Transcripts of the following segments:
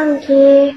monkey.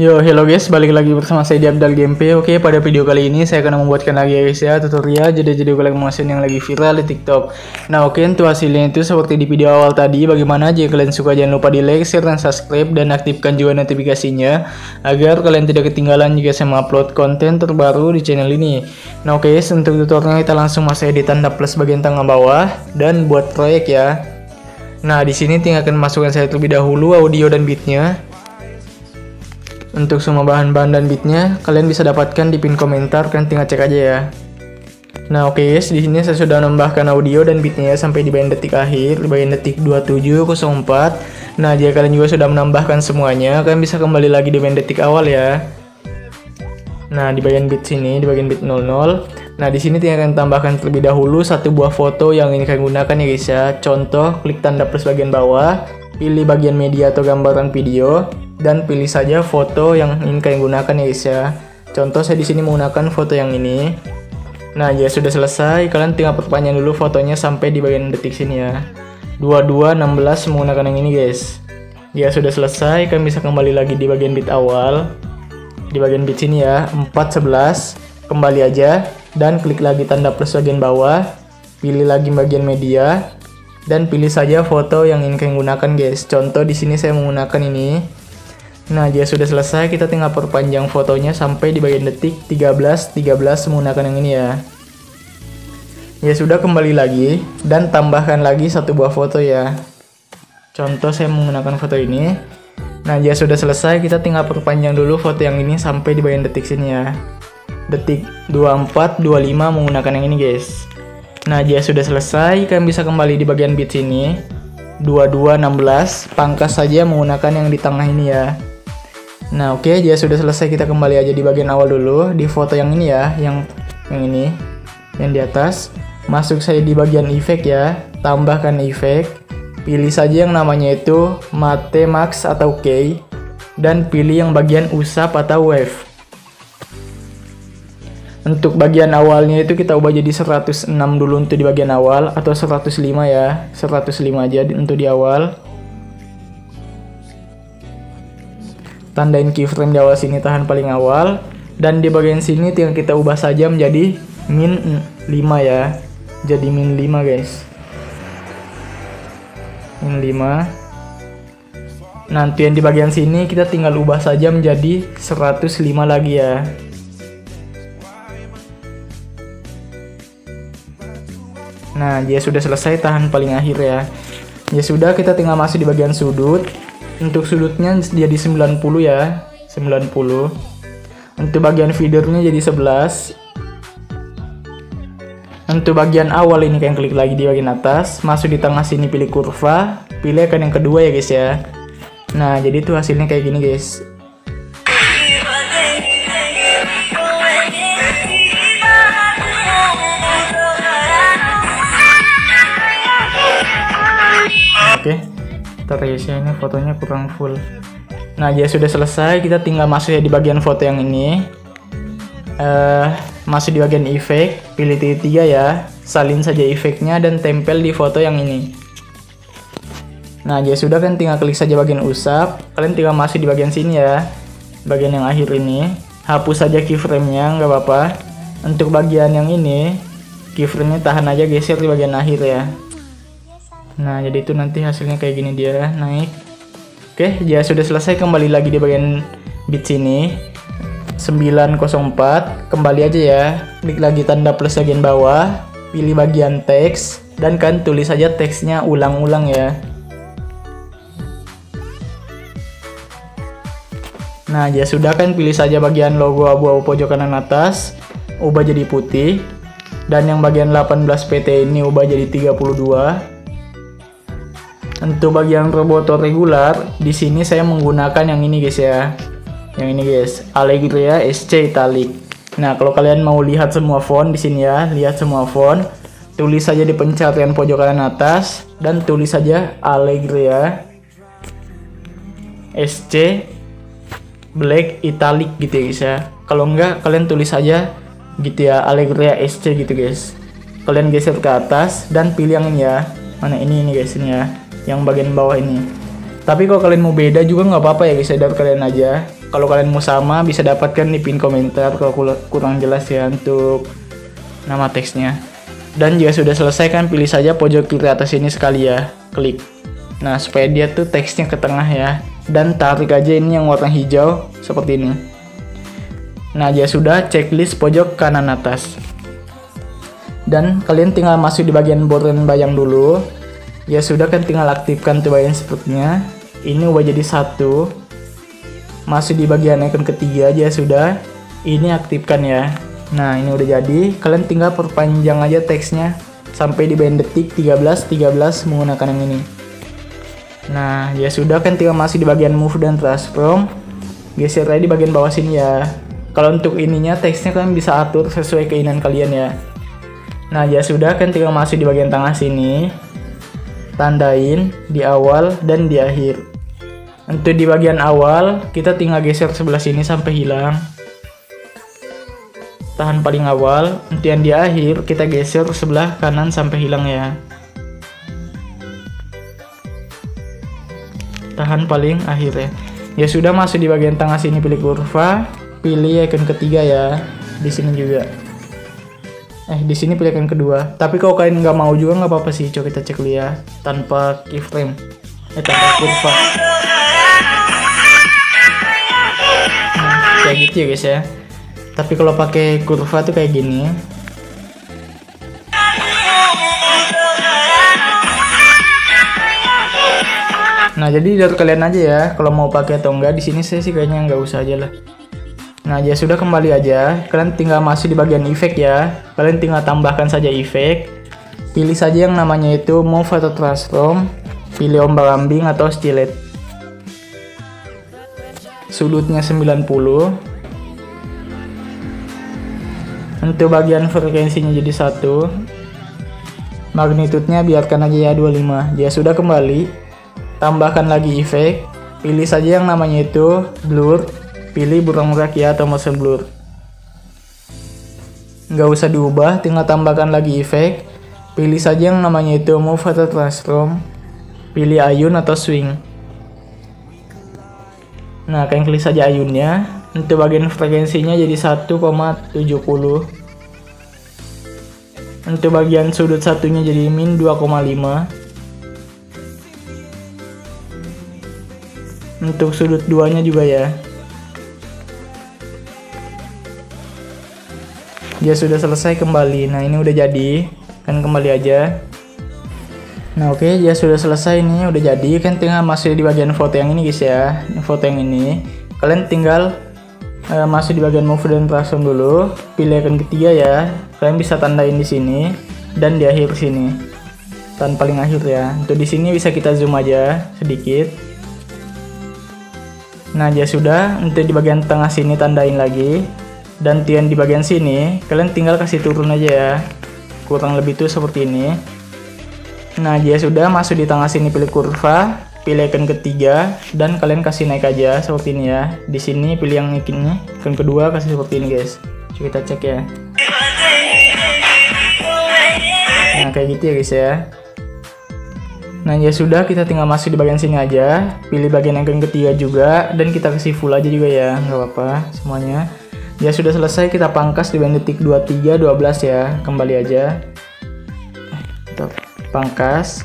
Yo, hello guys, balik lagi bersama saya di Abdal Gameplay. Oke, pada video kali ini saya akan membuatkan lagi guys ya tutorial jadi kalian mesin yang lagi viral di TikTok. Nah, oke, untuk hasilnya itu seperti di video awal tadi. Bagaimana jika kalian suka, jangan lupa di like, share, dan subscribe, dan aktifkan juga notifikasinya agar kalian tidak ketinggalan jika saya upload konten terbaru di channel ini. Nah, oke, untuk tutorialnya kita langsung masuk di tanda plus bagian tengah bawah dan buat proyek ya. Nah, di sini tinggal akan masukkan saya terlebih dahulu audio dan beatnya. Untuk semua bahan-bahan dan beatnya kalian bisa dapatkan di pin komentar, kalian tinggal cek aja ya. Nah, oke guys, di sini saya sudah menambahkan audio dan beatnya sampai di bagian detik akhir, di bagian detik 2704. Nah, jika kalian juga sudah menambahkan semuanya, kalian bisa kembali lagi di bagian detik awal ya. Nah, di bagian beat sini, di bagian beat 00. Nah, di sini tinggal kalian tambahkan terlebih dahulu satu buah foto yang ingin kalian gunakan ya guys ya. Contoh, klik tanda plus bagian bawah, pilih bagian media atau gambaran video, dan pilih saja foto yang ingin kalian gunakan ya guys ya. Contoh saya di sini menggunakan foto yang ini. Nah, jika sudah selesai, kalian tinggal perpanjang dulu fotonya sampai di bagian detik sini ya. 2216 menggunakan yang ini guys. Jika sudah selesai, kalian bisa kembali lagi di bagian beat awal. Di bagian beat sini ya, 411. Kembali aja dan klik lagi tanda plus bagian bawah. Pilih lagi bagian media dan pilih saja foto yang ingin kalian gunakan guys. Contoh di sini saya menggunakan ini. Nah, jika sudah selesai, kita tinggal perpanjang fotonya sampai di bagian detik 13 menggunakan yang ini ya. Ya sudah, kembali lagi dan tambahkan lagi satu buah foto ya. Contoh saya menggunakan foto ini. Nah, jika sudah selesai, kita tinggal perpanjang dulu foto yang ini sampai di bagian detik sini ya. Detik 2425 menggunakan yang ini guys. Nah, jika sudah selesai, kalian bisa kembali di bagian beat sini. 2216, pangkas saja menggunakan yang di tengah ini ya. Nah, oke, jika sudah selesai, kita kembali aja di bagian awal dulu, di foto yang ini ya, yang ini, yang di atas. Masuk saya di bagian efek ya, tambahkan efek, pilih saja yang namanya itu Mate Max atau K, dan pilih yang bagian usap atau wave. Untuk bagian awalnya itu kita ubah jadi 106 dulu untuk di bagian awal, atau 105 ya, 105 aja untuk di awal. Tandain keyframe di awal sini, tahan paling awal, dan di bagian sini tinggal kita ubah saja menjadi min 5 ya, jadi min 5 guys, min 5. Nanti yang di bagian sini kita tinggal ubah saja menjadi 105 lagi ya. Nah, jika sudah selesai, tahan paling akhir ya. Ya sudah, kita tinggal masuk di bagian sudut. Untuk sudutnya jadi 90 ya, 90. Untuk bagian feedernya jadi 11. Untuk bagian awal ini kalian klik lagi di bagian atas, masuk di tengah sini, pilih kurva, pilih akan yang kedua ya guys ya. Nah, jadi itu hasilnya kayak gini guys. Oke, ternyata ini fotonya kurang full. Nah, jika sudah selesai, kita tinggal masuk ya di bagian foto yang ini. Masuk di bagian efek, pilih titik 3 ya, salin saja efeknya dan tempel di foto yang ini. Nah, jika sudah, kan tinggal klik saja bagian usap. Kalian tinggal masuk di bagian sini ya, bagian yang akhir ini. Hapus saja keyframe-nya, nggak apa-apa. Untuk bagian yang ini, keyframe-nya tahan aja, geser di bagian akhir ya. Nah, jadi itu nanti hasilnya kayak gini dia, naik. Oke, jika sudah selesai, kembali lagi di bagian beat sini, 904, kembali aja ya, klik lagi tanda plus bagian bawah, pilih bagian teks, dan kan tulis saja teksnya ulang-ulang ya. Nah, jika sudah, kan pilih saja bagian logo abu-abu pojok kanan atas, ubah jadi putih, dan yang bagian 18 PT ini ubah jadi 32. Untuk bagian roboto regular, di sini saya menggunakan yang ini guys ya. Yang ini guys, Allegria SC Italic. Nah, kalau kalian mau lihat semua font di sini ya, lihat semua font, tulis saja di pencarian pojok kanan atas dan tulis saja Allegria SC Black Italic gitu ya guys ya. Kalau enggak kalian tulis aja gitu ya, Allegria SC gitu guys. Kalian geser ke atas dan pilih yang ini ya. Mana ini guys, ini ya, yang bagian bawah ini. Tapi kalau kalian mau beda juga nggak apa-apa ya guys, dari kalian aja. Kalau kalian mau sama bisa dapatkan di pin komentar kalau kurang jelas ya untuk nama teksnya. Dan jika sudah selesai kan pilih saja pojok kiri atas ini sekali ya, klik. Nah, supaya dia tuh teksnya ke tengah ya. Dan tarik aja ini yang warna hijau seperti ini. Nah, jika sudah, checklist pojok kanan atas. Dan kalian tinggal masuk di bagian border bayang dulu. Ya sudah, kan tinggal aktifkan tuh bagian sepertinya. Ini ubah jadi 1. Masuk di bagian icon ketiga aja sudah. Ini aktifkan ya. Nah, ini udah jadi. Kalian tinggal perpanjang aja teksnya sampai di bagian detik 13 menggunakan yang ini. Nah, ya sudah, kan tinggal masuk di bagian move dan transform. Geser aja di bagian bawah sini ya. Kalau untuk ininya teksnya kalian bisa atur sesuai keinginan kalian ya. Nah, ya sudah, kan tinggal masuk di bagian tengah sini. Tandain di awal dan di akhir. Untuk di bagian awal, kita tinggal geser sebelah sini sampai hilang. Tahan paling awal. Untuk yang di akhir, kita geser sebelah kanan sampai hilang ya. Tahan paling akhir ya. Ya sudah, masuk di bagian tengah sini, pilih kurva, pilih icon ketiga ya. Di sini juga. Di sini pilih icon kedua. Tapi kalau kalian nggak mau juga nggak apa-apa sih. Coba kita cek dulu ya, tanpa keyframe. Tanpa kurva. Kayak gitu ya guys ya. Tapi kalau pakai kurva tuh kayak gini. Nah, jadi dari kalian aja ya kalau mau pakai atau enggak. Di sini saya sih kayaknya nggak usah aja lah. Nah, ya sudah, kembali aja. Kalian tinggal masuk di bagian efek ya. Kalian tinggal tambahkan saja efek. Pilih saja yang namanya itu move atau transform. Pilih ombak-ambing atau stilet. Sudutnya 90. Untuk bagian frekuensinya jadi 1. Magnitudenya biarkan aja ya 25. Ya sudah, kembali. Tambahkan lagi efek. Pilih saja yang namanya itu blur. Pilih burung merak ya atau motion blur. Nggak usah diubah, tinggal tambahkan lagi efek. Pilih saja yang namanya itu move atau transform. Pilih ayun atau swing. Nah, kalian klik saja ayunnya. Untuk bagian frekuensinya jadi 1,70. Untuk bagian sudut satunya jadi min 2,5. Untuk sudut duanya juga ya. Dia sudah selesai, kembali. Nah, ini udah jadi. Kan kembali aja. Nah, oke, dia sudah selesai, ini udah jadi. Kan tinggal masuk di bagian foto yang ini guys ya. Foto yang ini. Kalian tinggal masuk di bagian move dan transform dulu. Pilih icon ketiga ya. Kalian bisa tandain di sini dan di akhir sini. Tan paling akhir ya. Untuk di sini bisa kita zoom aja sedikit. Nah, ya sudah. Untuk di bagian tengah sini tandain lagi. Dan di bagian sini kalian tinggal kasih turun aja ya. Kurang lebih tuh seperti ini. Nah, dia sudah masuk di tengah sini, pilih kurva, pilih icon ketiga, dan kalian kasih naik aja seperti ini ya. Di sini pilih yang ini, icon kedua kasih seperti ini guys. Coba kita cek ya. Nah, kayak gitu ya guys ya. Nah, ya sudah, kita tinggal masuk di bagian sini aja, pilih bagian icon ketiga juga, dan kita kasih full aja juga ya, nggak apa-apa semuanya. Ya sudah selesai, kita pangkas di bagian detik 23:12 ya, kembali aja. Kita pangkas.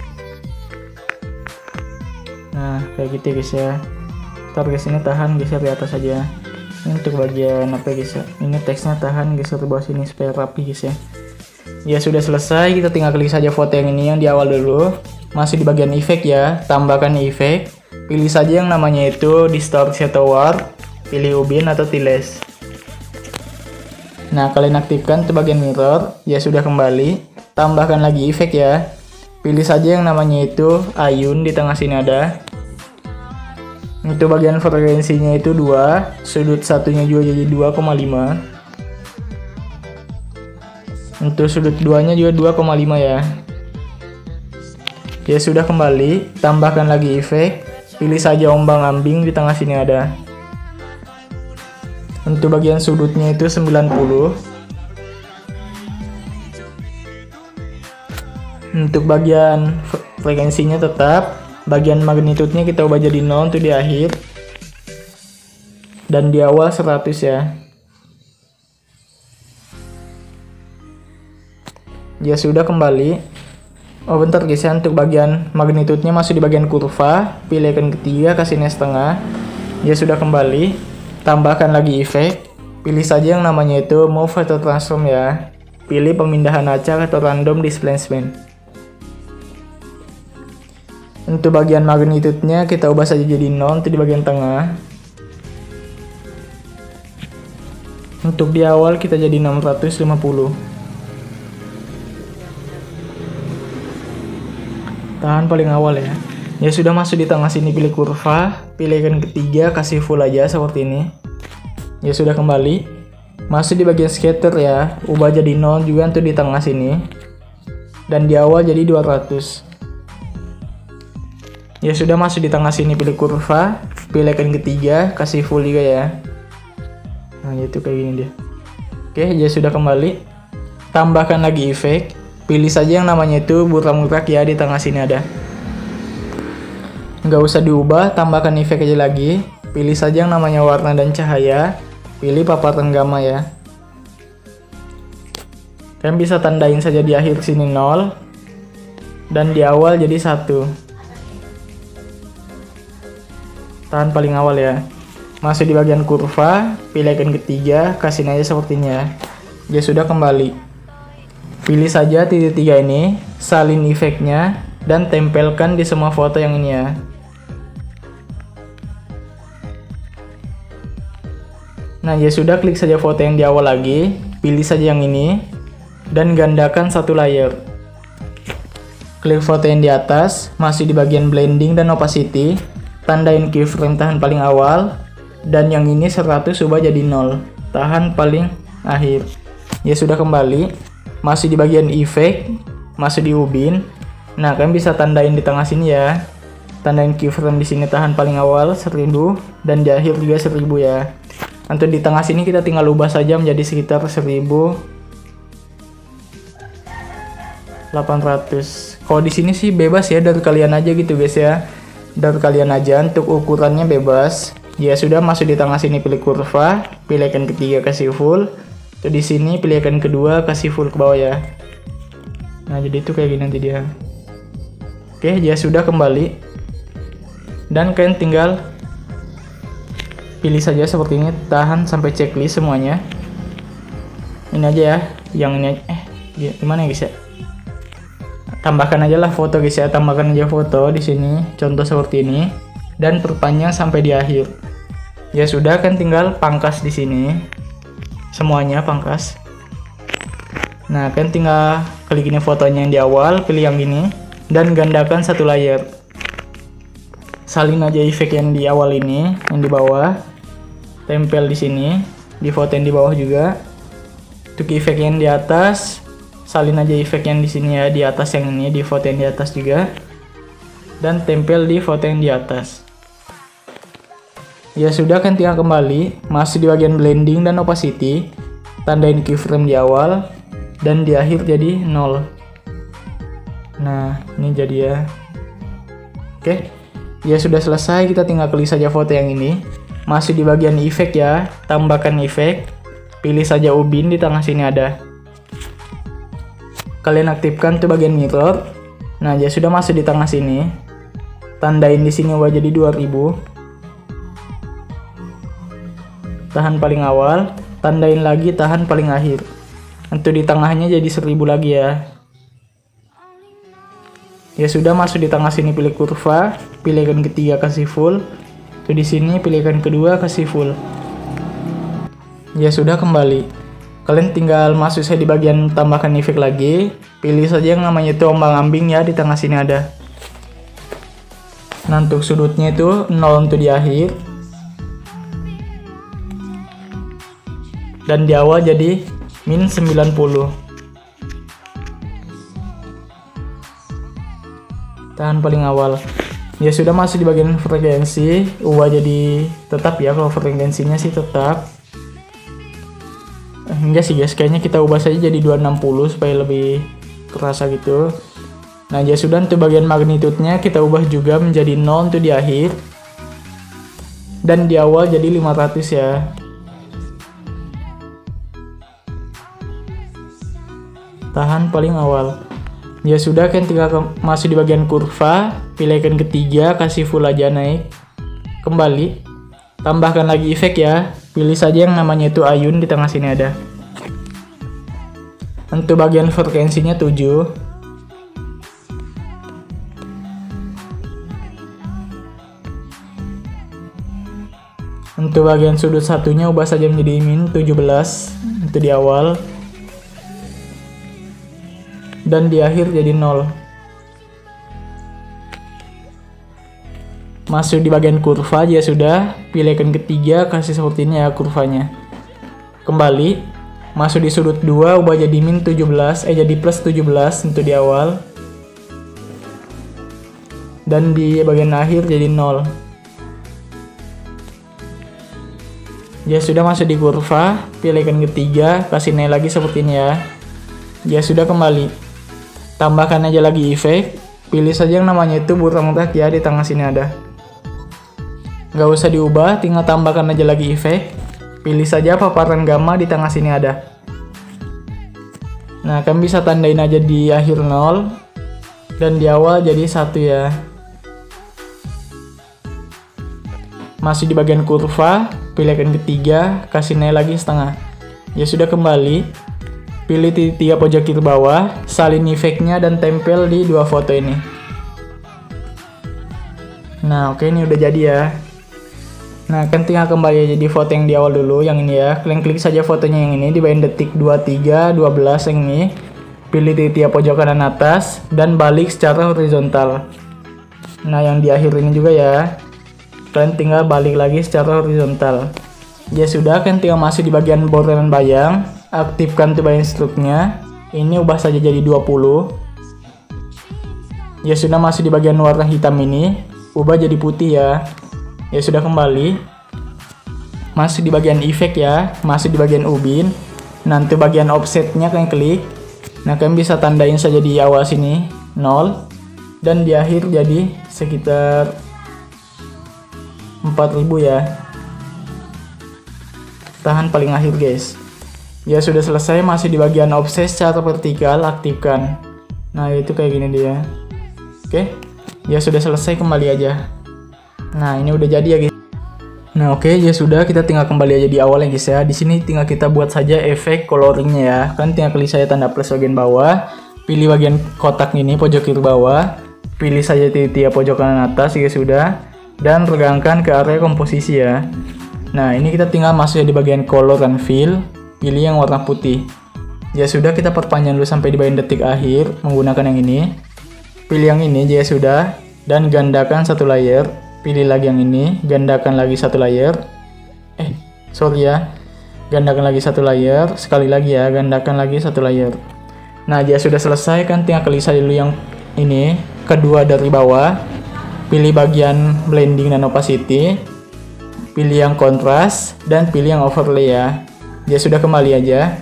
Nah, kayak gitu ya guys ya. Ntar guys, ini tahan geser di atas aja. Ini untuk bagian apa guys ya, ini teksnya tahan geser di bawah sini supaya rapi guys ya. Ya sudah selesai, kita tinggal klik saja foto yang ini yang di awal dulu. Masih di bagian efek ya, tambahkan efek. Pilih saja yang namanya itu distort shadow warp, pilih ubin atau tiles. Nah, kalian aktifkan ke bagian mirror. Ya sudah, kembali. Tambahkan lagi efek ya. Pilih saja yang namanya itu ayun, di tengah sini ada. Untuk bagian frekuensinya itu 2, sudut satunya juga jadi 2,5. Untuk sudut 2-nya juga 2,5 ya. Ya sudah, kembali, tambahkan lagi efek, pilih saja ombang-ambing di tengah sini ada. Untuk bagian sudutnya itu 90. Untuk bagian frekuensinya tetap, bagian magnitudenya kita ubah jadi 0 untuk di akhir. Dan di awal 100 ya. Ya sudah, kembali. Oh bentar guys ya, untuk bagian magnitudenya masuk di bagian kurva, pilihkan ketiga, kasihnya setengah. Ya sudah, kembali, tambahkan lagi efek, pilih saja yang namanya itu move atau transform ya. Pilih pemindahan acak atau random displacement. Untuk bagian magnitudenya kita ubah saja jadi 0 untuk di bagian tengah. Untuk di awal kita jadi 650. Tahan paling awal ya. Ya sudah, masuk di tengah sini, pilih kurva, pilihkan ketiga, kasih full aja seperti ini. Ya sudah, kembali, masuk di bagian scatter ya, ubah jadi 0 juga untuk di tengah sini. Dan di awal jadi 200. Ya sudah, masuk di tengah sini, pilih kurva, pilihkan ketiga, kasih full juga ya. Nah itu kayak gini dia. Oke, ya sudah, kembali, tambahkan lagi efek. Pilih saja yang namanya itu burak-burak ya, di tengah sini ada. Nggak usah diubah, tambahkan efek aja lagi. Pilih saja yang namanya warna dan cahaya. Pilih paparan gamma ya. Kalian bisa tandain saja di akhir sini 0. Dan di awal jadi 1. Tahan paling awal ya. Masuk di bagian kurva, pilihkan ketiga, kasih aja sepertinya. Ya sudah, kembali. Pilih saja titik 3 ini, salin efeknya, dan tempelkan di semua foto yang ini ya. Nah ya sudah, klik saja foto yang di awal lagi, pilih saja yang ini, dan gandakan satu layer. Klik foto yang di atas, masih di bagian blending dan opacity, tandain keyframe tahan paling awal, dan yang ini 100 ubah jadi 0, tahan paling akhir. Ya sudah, kembali. Masih di bagian efek, masih di ubin. Nah, kalian bisa tandain di tengah sini ya. Tandain keyframe di sini tahan paling awal 1000 dan di akhir juga 1000 ya. Untuk di tengah sini kita tinggal ubah saja menjadi sekitar 1800. Kalau di sini sih bebas ya, dari kalian aja gitu guys ya. Dari kalian aja, untuk ukurannya bebas. Ya sudah, masuk di tengah sini, pilih kurva, pilihkan ketiga, kasih full. Tuh di sini pilihkan kedua, kasih full ke bawah ya. Nah jadi itu kayak gini nanti dia. Oke, ya sudah, kembali. Dan kalian tinggal pilih saja seperti ini, tahan sampai checklist semuanya. Ini aja ya, yang ini gimana ya guys ya? Tambahkan aja lah foto guys ya, tambahkan aja foto di sini, contoh seperti ini, dan perpanjang sampai di akhir. Ya sudah, kan tinggal pangkas di sini. Semuanya pangkas. Nah, kan tinggal klik ini fotonya yang di awal, pilih yang ini, dan gandakan satu layer. Salin aja efek yang di awal ini, yang di bawah, tempel di sini, di foto yang di bawah juga. Untuk efek yang di atas, salin aja efek yang di sini ya, di atas yang ini, di foto yang di atas juga, dan tempel di foto yang di atas. Ya sudah, kan tinggal kembali, masih di bagian blending dan opacity, tandain keyframe di awal, dan di akhir jadi 0. Nah, ini jadi ya. Oke, ya sudah selesai, kita tinggal klik saja foto yang ini, masih di bagian efek ya, tambahkan efek, pilih saja ubin di tengah sini ada. Kalian aktifkan tuh bagian mirror. Nah, ya sudah, masuk di tengah sini, tandain di sini ubah jadi 2000. Tahan paling awal, tandain lagi tahan paling akhir. Untuk di tengahnya jadi 1000 lagi ya. Ya sudah, masuk di tengah sini, pilih kurva, pilihkan ketiga, kasih full. Tuh di sini pilihkan kedua, kasih full. Ya sudah, kembali. Kalian tinggal masuk saya di bagian tambahkan efek lagi, pilih saja yang namanya itu ombang-ambing ya, di tengah sini ada. Nah, untuk sudutnya itu 0 untuk di akhir. Dan di awal jadi min 90. Tahan paling awal. Ya sudah, masuk di bagian frekuensi, ubah jadi tetap ya, kalau frekuensinya sih tetap. Enggak sih guys, kayaknya kita ubah saja jadi 260 supaya lebih kerasa gitu. Nah, ya sudah, untuk bagian magnitudenya kita ubah juga menjadi 0 untuk di akhir. Dan di awal jadi 500 ya. Tahan paling awal. Ya sudah, kan tinggal masuk di bagian kurva, pilih icon ketiga, kasih full aja, naik. Kembali. Tambahkan lagi efek ya. Pilih saja yang namanya itu ayun, di tengah sini ada. Untuk bagian frekuensinya 7. Untuk bagian sudut satunya ubah saja menjadi min 17 untuk di awal. Dan di akhir jadi 0. Masuk di bagian kurva, ya sudah, pilih icon ketiga, kasih seperti ini ya kurvanya. Kembali, masuk di sudut 2, ubah jadi min 17, jadi plus 17 untuk di awal. Dan di bagian akhir jadi 0. Ya sudah, masuk di kurva, pilih icon ketiga, kasih naik lagi seperti ini ya. Ya sudah, kembali. Tambahkan aja lagi efek, pilih saja yang namanya itu burak-burak ya, di tengah sini ada. Nggak usah diubah, tinggal tambahkan aja lagi efek, pilih saja paparan gamma, di tengah sini ada. Nah, kalian bisa tandain aja di akhir 0 dan di awal jadi 1 ya. Masih di bagian kurva, pilih icon ketiga, kasih naik lagi setengah. Ya sudah, kembali. Pilih tiga pojok kiri bawah, salin efeknya dan tempel di dua foto ini. Nah, oke, ini udah jadi ya. Nah, kan tinggal kembali aja di foto yang di awal dulu, yang ini ya. Kalian klik saja fotonya yang ini di bagian detik 23, 12 yang ini. Pilih tiga pojok kanan atas dan balik secara horizontal. Nah, yang di akhir ini juga ya. Kalian tinggal balik lagi secara horizontal. Ya sudah, kan tinggal masuk di bagian borderan bayang, aktifkan tuh bagian struknya. Ini ubah saja jadi 20. Ya sudah, masuk di bagian warna hitam ini, ubah jadi putih ya. Ya sudah, kembali. Masuk di bagian efek ya, masuk di bagian ubin. Nanti bagian offsetnya kalian klik. Nah, kalian bisa tandain saja di awal sini 0 dan di akhir jadi sekitar 4000 ya. Tahan paling akhir guys. Ya sudah selesai, masih di bagian offset secara vertikal, aktifkan. Nah, itu kayak gini dia. Oke. Ya sudah selesai, kembali aja. Nah, ini udah jadi ya guys. Nah, oke, ya sudah, kita tinggal kembali aja di awal ya guys ya. Di sini tinggal kita buat saja efek coloringnya ya. Kan tinggal klik saya tanda plus bagian bawah, pilih bagian kotak ini pojok kiri bawah, pilih saja titik pojok kanan atas ya sudah, dan regangkan ke area komposisi ya. Nah, ini kita tinggal masuk di bagian color dan fill, pilih yang warna putih. Ya sudah, kita perpanjang dulu sampai di bagian detik akhir menggunakan yang ini. Pilih yang ini ya sudah, dan gandakan satu layer. Pilih lagi yang ini, gandakan lagi satu layer. Sorry ya. Gandakan lagi satu layer, sekali lagi ya, gandakan lagi satu layer. Nah, ya sudah selesai, kan tinggal klik saja dulu yang ini, kedua dari bawah. Pilih bagian blending dan opacity. Pilih yang kontras dan pilih yang overlay ya. Ya sudah, kembali aja.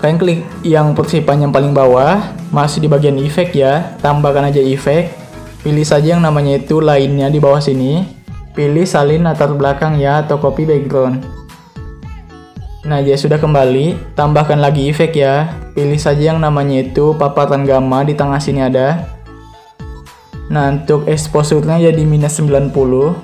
Kalian klik yang persipan yang paling bawah, masih di bagian efek ya, tambahkan aja efek. Pilih saja yang namanya itu lainnya di bawah sini. Pilih salin latar belakang ya, atau copy background. Nah, ya sudah, kembali, tambahkan lagi efek ya. Pilih saja yang namanya itu paparan gamma, di tengah sini ada. Nah, untuk exposure-nya jadi minus 90.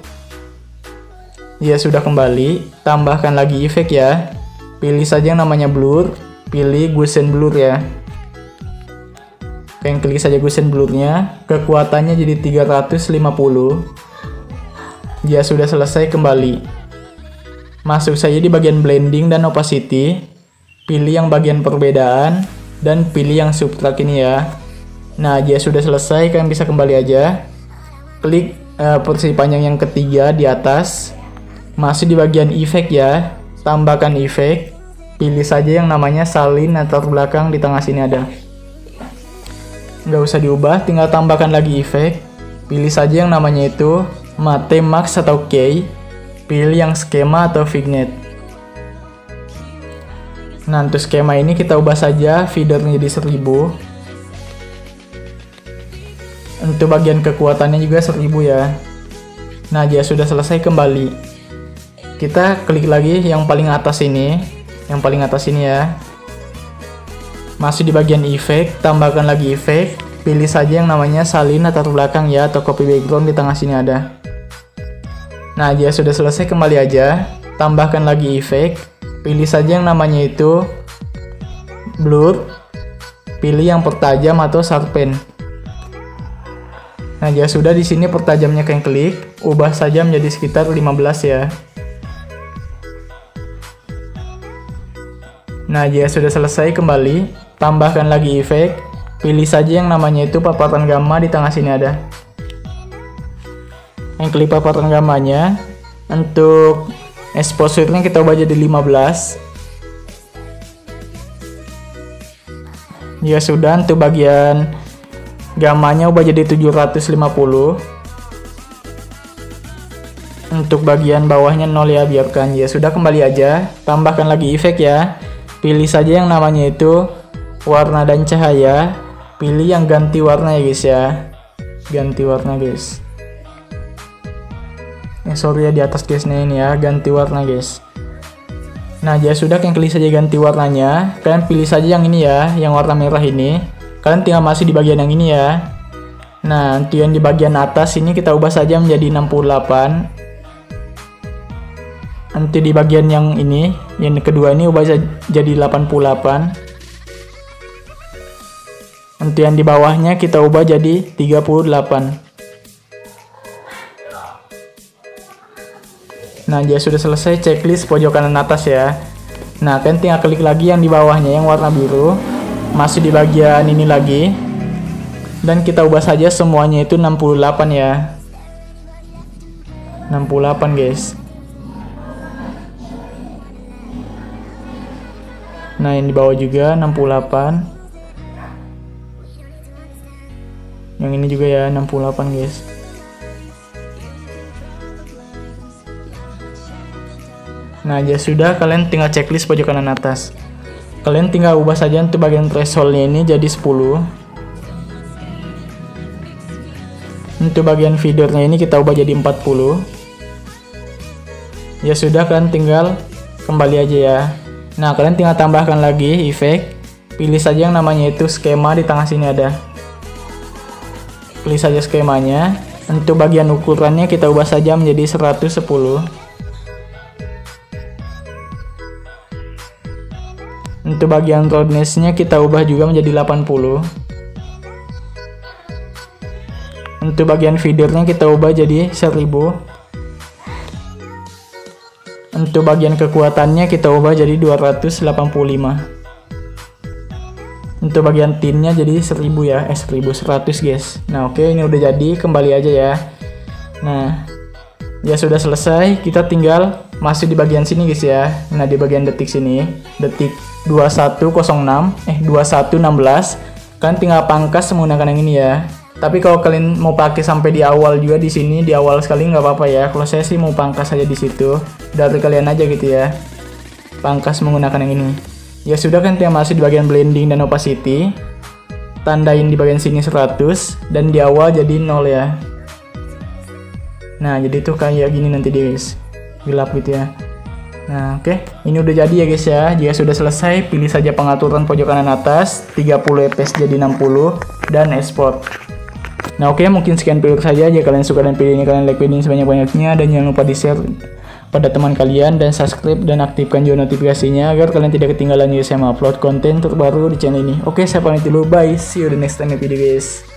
Ya sudah, kembali, tambahkan lagi efek ya. Pilih saja yang namanya blur, pilih Gaussian blur ya. Kalian klik saja Gaussian blurnya, kekuatannya jadi 350. Ya sudah selesai, kembali. Masuk saja di bagian blending dan opacity, pilih yang bagian perbedaan dan pilih yang subtract ini ya. Nah, ya sudah selesai, kalian bisa kembali aja. klik porsi panjang yang ketiga di atas, masuk di bagian efek ya, tambahkan efek, pilih saja yang namanya salin latar belakang di tengah sini ada. Nggak usah diubah, tinggal tambahkan lagi efek, pilih saja yang namanya itu Matte Max atau K, pilih yang skema atau vignette. Nah, untuk skema ini kita ubah saja feedernya jadi 1000. Untuk bagian kekuatannya juga 1000 ya. Nah, jika sudah selesai kembali, kita klik lagi yang paling atas ini, ya. Masuk di bagian efek, tambahkan lagi efek, pilih saja yang namanya salin latar belakang ya, atau copy background di tengah sini ada. Nah, jika sudah selesai kembali aja, tambahkan lagi efek, pilih saja yang namanya itu blur, pilih yang pertajam atau sharpen. Nah, jika sudah di sini pertajamnya kalian klik, ubah saja menjadi sekitar 15 ya. Nah, jika sudah selesai kembali, tambahkan lagi efek, pilih saja yang namanya itu paparan gamma di tengah sini ada. Yang klik paparan gammanya, untuk exposure-nya kita ubah jadi 15. Jika sudah, untuk bagian gammanya ubah jadi 750. Untuk bagian bawahnya 0 ya, biarkan. Ya sudah, kembali aja, tambahkan lagi efek ya. Pilih saja yang namanya itu warna dan cahaya. Pilih yang ganti warna ya guys ya. Ganti warna guys. Sorry ya, di atas guysnya ini ya, ganti warna guys. Nah, jika sudah, kalian klik saja ganti warnanya. Kalian pilih saja yang ini ya, yang warna merah ini. Kalian tinggal masuk di bagian yang ini ya. Nah, untuk yang di bagian atas ini kita ubah saja menjadi 68. Nanti di bagian yang ini, yang kedua ini ubah jadi 88. Untuk yang di bawahnya kita ubah jadi 38. Nah, jika sudah selesai, checklist pojok kanan atas ya. Nah, kalian tinggal klik lagi yang di bawahnya yang warna biru, masuk di bagian ini lagi, dan kita ubah saja semuanya itu 68 ya. 68 guys. Nah, yang di bawah juga 68. Yang ini juga ya 68 guys. Nah, ya sudah, kalian tinggal checklist pojok kanan atas. Kalian tinggal ubah saja untuk bagian thresholdnya ini jadi 10. Untuk bagian feedernya ini kita ubah jadi 40. Ya sudah, kalian tinggal kembali aja ya. Nah, kalian tinggal tambahkan lagi efek. Pilih saja yang namanya itu skema di tengah sini ada. Pilih saja skemanya. Untuk bagian ukurannya kita ubah saja menjadi 110. Untuk bagian roundness-nya kita ubah juga menjadi 80. Untuk bagian feedernya kita ubah jadi 1000. Untuk bagian kekuatannya kita ubah jadi 285. Untuk bagian tinnya jadi 1000 ya, 1100 guys. Nah, oke, ini udah jadi, kembali aja ya. Nah, ya sudah selesai, kita tinggal masuk di bagian sini guys ya. Nah, di bagian detik sini, detik 2116, kalian tinggal pangkas menggunakan yang ini ya. Tapi kalau kalian mau pakai sampai di awal juga di sini, di awal sekali nggak apa-apa ya. Kalau saya sih mau pangkas aja di situ, dari kalian aja gitu ya. Pangkas menggunakan yang ini. Ya sudah, kan tinggal masuk di bagian blending dan opacity, tandain di bagian sini 100 dan di awal jadi 0 ya. Nah, jadi tuh kayak gini nanti guys, gelap gitu ya. Nah, oke, ini udah jadi ya guys ya. Jika sudah selesai, pilih saja pengaturan pojok kanan atas, 30 fps jadi 60 dan export. Nah, oke, mungkin sekian video saja. Jika kalian suka dan video ini, kalian like video ini sebanyak-banyaknya, dan jangan lupa di share pada teman kalian dan subscribe dan aktifkan juga notifikasinya agar kalian tidak ketinggalan saya upload konten terbaru di channel ini. Oke, saya pamit dulu, bye, see you the next time video guys.